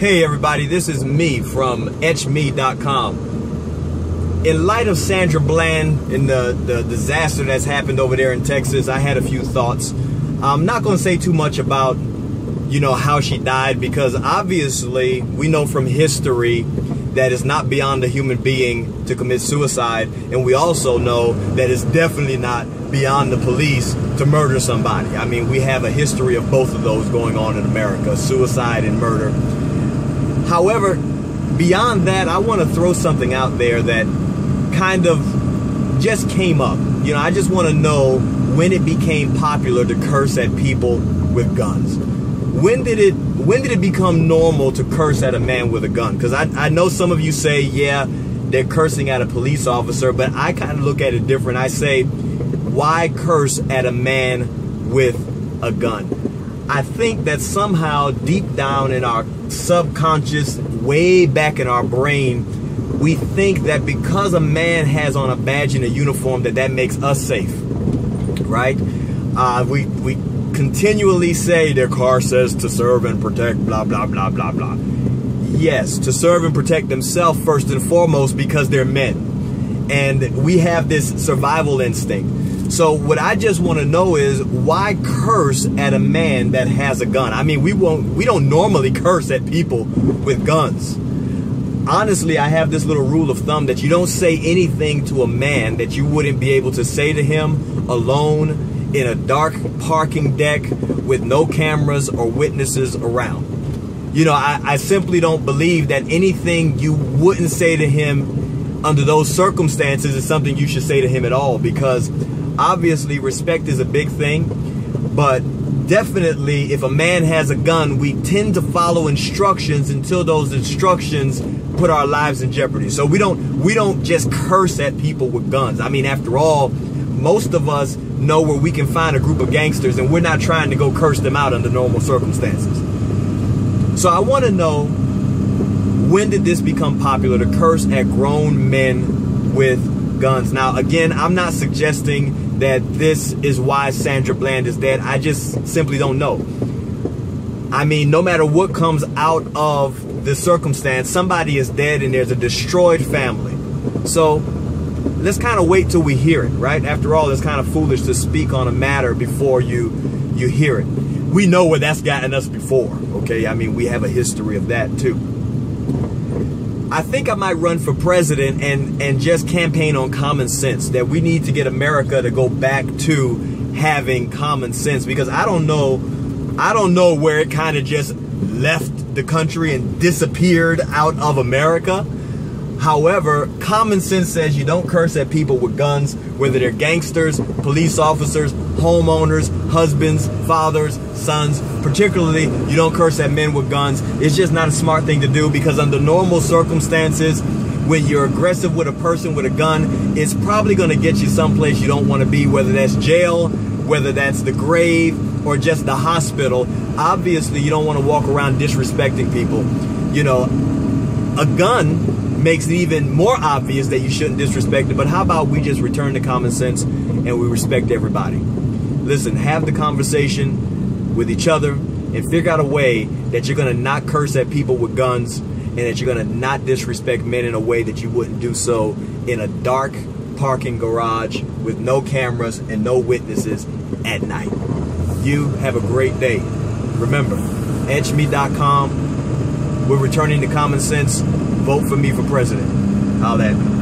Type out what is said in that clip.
Hey everybody, this is me from EchMe.com. In light of Sandra Bland and the disaster that's happened over there in Texas, I had a few thoughts. I'm not going to say too much about, how she died, because obviously we know from history that it's not beyond a human being to commit suicide, and we also know that it's definitely not beyond the police to murder somebody. I mean, we have a history of both of those going on in America, suicide and murder. However, beyond that, I want to throw something out there that kind of just came up. I just want to know when it became popular to curse at people with guns. When did it become normal to curse at a man with a gun? Because I know some of you say, yeah, they're cursing at a police officer, but I kind of look at it different. I say, why curse at a man with a gun? I think that somehow deep down in our subconscious, way back in our brain, we think that because a man has on a badge and a uniform that makes us safe, right? We continually say their car says to serve and protect, blah, blah, blah, blah, blah. Yes, to serve and protect themselves first and foremost, because they're men. And we have this survival instinct. So what I just want to know is, why curse at a man that has a gun? I mean, we don't normally curse at people with guns. Honestly, I have this little rule of thumb that you don't say anything to a man that you wouldn't be able to say to him alone in a dark parking deck with no cameras or witnesses around. I simply don't believe that anything you wouldn't say to him under those circumstances is something you should say to him at all, because obviously respect is a big thing, but definitely if a man has a gun, we tend to follow instructions until those instructions put our lives in jeopardy. So we don't just curse at people with guns. I mean, after all, most of us know where we can find a group of gangsters, and we're not trying to go curse them out under normal circumstances. So I want to know, when did this become popular to curse at grown men with guns? Now, again, I'm not suggesting that this is why Sandra Bland is dead. I just simply don't know. I mean, no matter what comes out of the circumstance, somebody is dead and there's a destroyed family. So let's kind of wait till we hear it, right? After all, it's kind of foolish to speak on a matter before you hear it. We know where that's gotten us before, okay? I mean, we have a history of that too. I think I might run for president and just campaign on common sense, that we need to get America to go back to having common sense, because I don't know where it kind of just left the country and disappeared out of America. However, common sense says you don't curse at people with guns, whether they're gangsters, police officers, homeowners, husbands, fathers, sons. Particularly, you don't curse at men with guns. It's just not a smart thing to do, because under normal circumstances, when you're aggressive with a person with a gun, it's probably going to get you someplace you don't want to be, whether that's jail, whether that's the grave, or just the hospital. Obviously, you don't want to walk around disrespecting people. A gun makes it even more obvious that you shouldn't disrespect it. But how about we just return to common sense and we respect everybody? Listen, have the conversation with each other and figure out a way that you're going to not curse at people with guns, and that you're going to not disrespect men in a way that you wouldn't do so in a dark parking garage with no cameras and no witnesses at night. You have a great day. Remember, EchMe.com. We're returning to common sense. Vote for me for president. Holla at me.